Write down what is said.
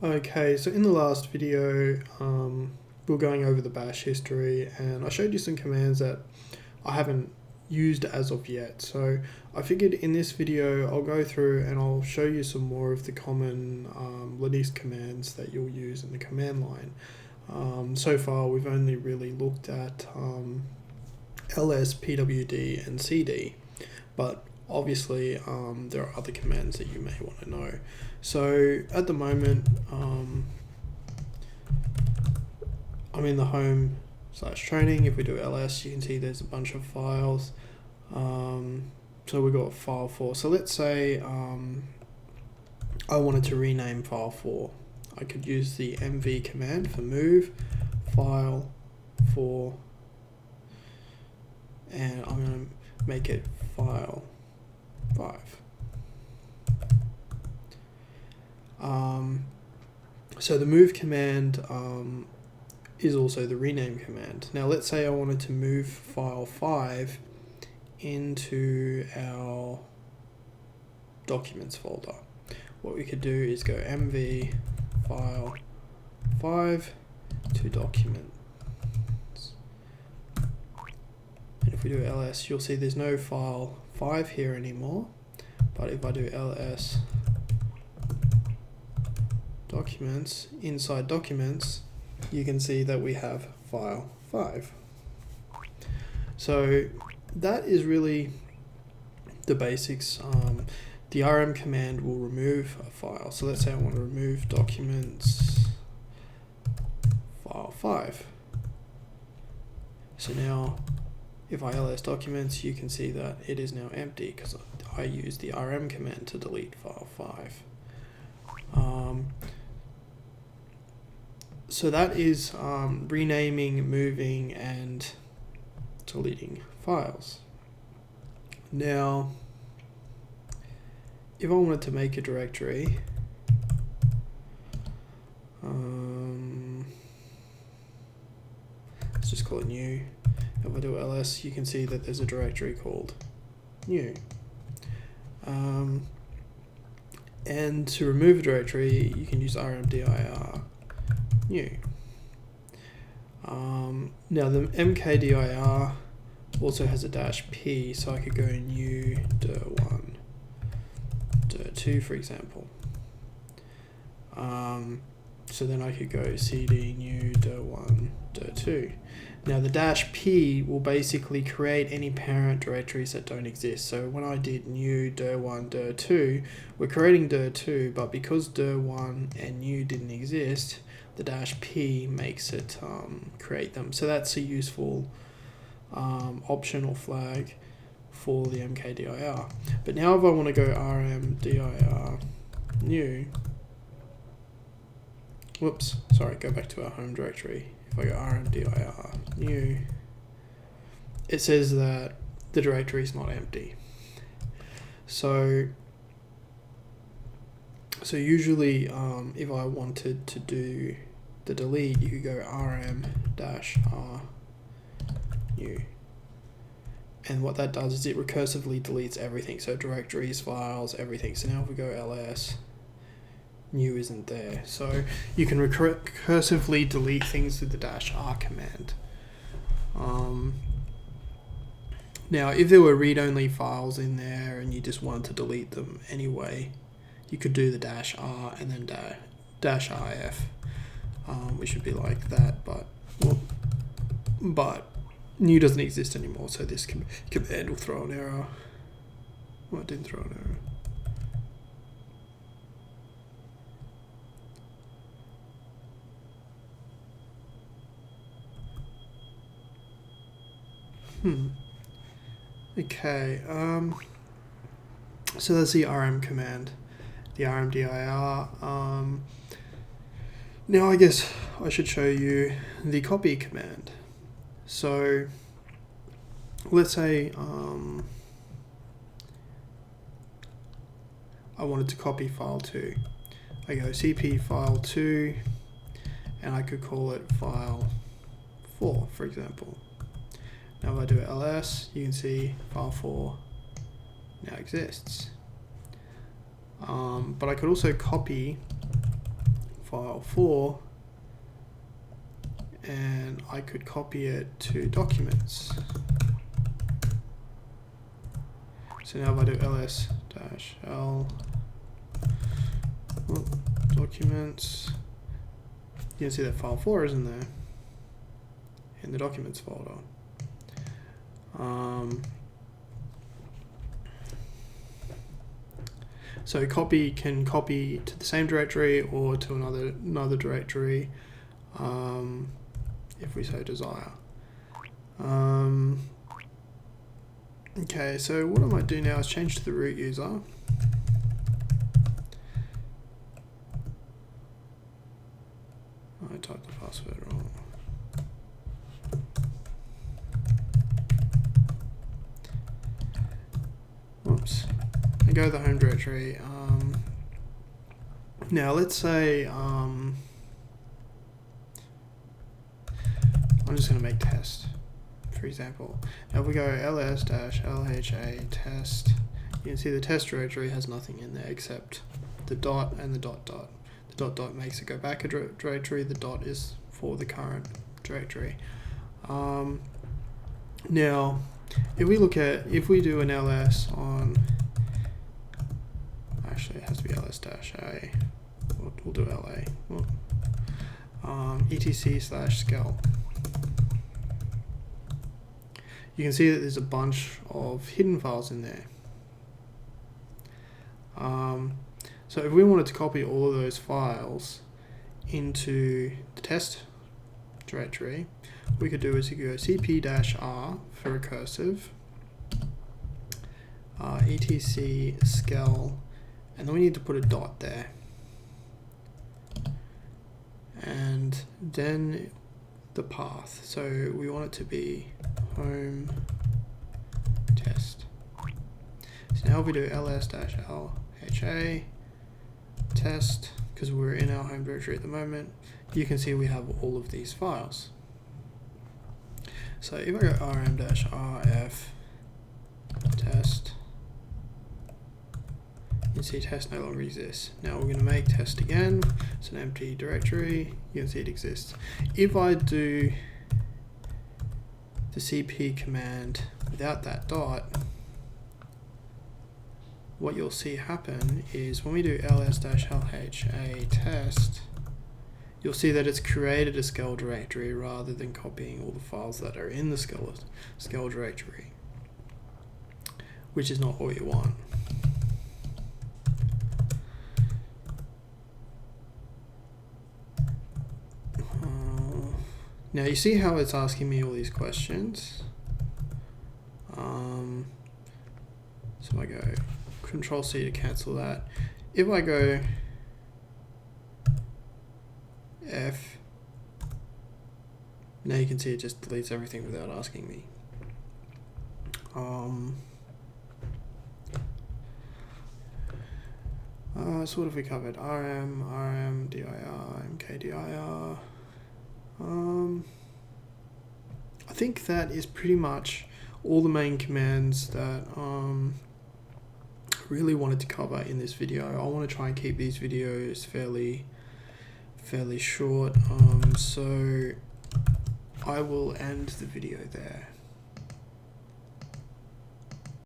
Okay, so in the last video, we were going over the bash history, and I showed you some commands that I haven't used as of yet. So I figured in this video I'll go through and I'll show you some more of the common Linux commands that you'll use in the command line. So far we've only really looked at ls, pwd and cd, but obviously there are other commands that you may want to know. So at the moment I'm in the home/training. If we do ls, you can see there's a bunch of files. So we've got file 4. So let's say I wanted to rename file 4. I could use the mv command for move file 4, and I'm going to make it file 5. So the move command is also the rename command. Now let's say I wanted to move file 5 into our documents folder. What we could do is go mv file 5 to documents. And if we do ls, you'll see there's no file 5 here anymore. But if I do ls documents, inside documents, you can see that we have file 5. So that is really the basics. The rm command will remove a file. So let's say I want to remove documents file 5. So now if I ls documents, you can see that it is now empty because I used the rm command to delete file 5. So that is renaming, moving, and deleting files. Now, if I wanted to make a directory, let's just call it new. If I do ls, you can see that there's a directory called new. And to remove a directory, you can use rmdir new. Now the mkdir also has a -p, so I could go new dir1 dir2 for example. So then I could go cd new dir1 dir2. Now the -p will basically create any parent directories that don't exist. So when I did new dir1 dir2, we're creating dir2, but because dir1 and new didn't exist, the -p makes it create them. So that's a useful optional flag for the mkdir. But now if I want to go rmdir new, whoops, sorry, go back to our home directory. If I go rmdir new, it says that the directory is not empty. So usually if I wanted to do the delete, you could go rm-r new. And what that does is it recursively deletes everything. So directories, files, everything. So now if we go ls, new isn't there. So you can recursively delete things with the -r command. Now if there were read-only files in there and you just wanted to delete them anyway, you could do the -r and then -if, which should be like that, but new doesn't exist anymore, so this command will throw an error. Well, it didn't throw an error. Okay, so that's the rm command, the rmdir. Now I guess I should show you the copy command. So let's say I wanted to copy file 2. I go cp file 2 and I could call it file 4, for example. Now if I do ls, you can see file 4 now exists. But I could also copy file for, and I could copy it to documents. So now if I do ls-l documents, you can see that file 4 is in there, in the documents folder. So copy can copy to the same directory or to another directory, if we so desire. Okay, so what I might do now is change to the root user. I typed the password wrong. Whoops. I go to the home directory. Now let's say I'm just going to make test, for example. Now if we go ls-lha test, you can see the test directory has nothing in there except the dot and the dot dot. The dot dot makes it go back a directory, the dot is for the current directory. Now if we do an ls on, actually it has to be ls-a, we'll do la, etc/skel. You can see that there's a bunch of hidden files in there. So if we wanted to copy all of those files into the test directory, what we could do is you could go cp-r for recursive, etc/skel, and then we need to put a dot there. And then the path. So we want it to be home test. So now if we do ls-lha test, because we're in our home directory at the moment, you can see we have all of these files. So if I go rm-rf test, you can see test no longer exists. Now we're going to make test again. It's an empty directory. You can see it exists. If I do the cp command without that dot, what you'll see happen is when we do ls-lha test, you'll see that it's created a skel directory rather than copying all the files that are in the skel directory, which is not what you want. Now you see how it's asking me all these questions. So I go Control C to cancel that. If I go F, now you can see it just deletes everything without asking me. So what have we covered? RM, rmdir, mkdir. I think that is pretty much all the main commands that I really wanted to cover in this video. I want to try and keep these videos fairly short, so I will end the video there.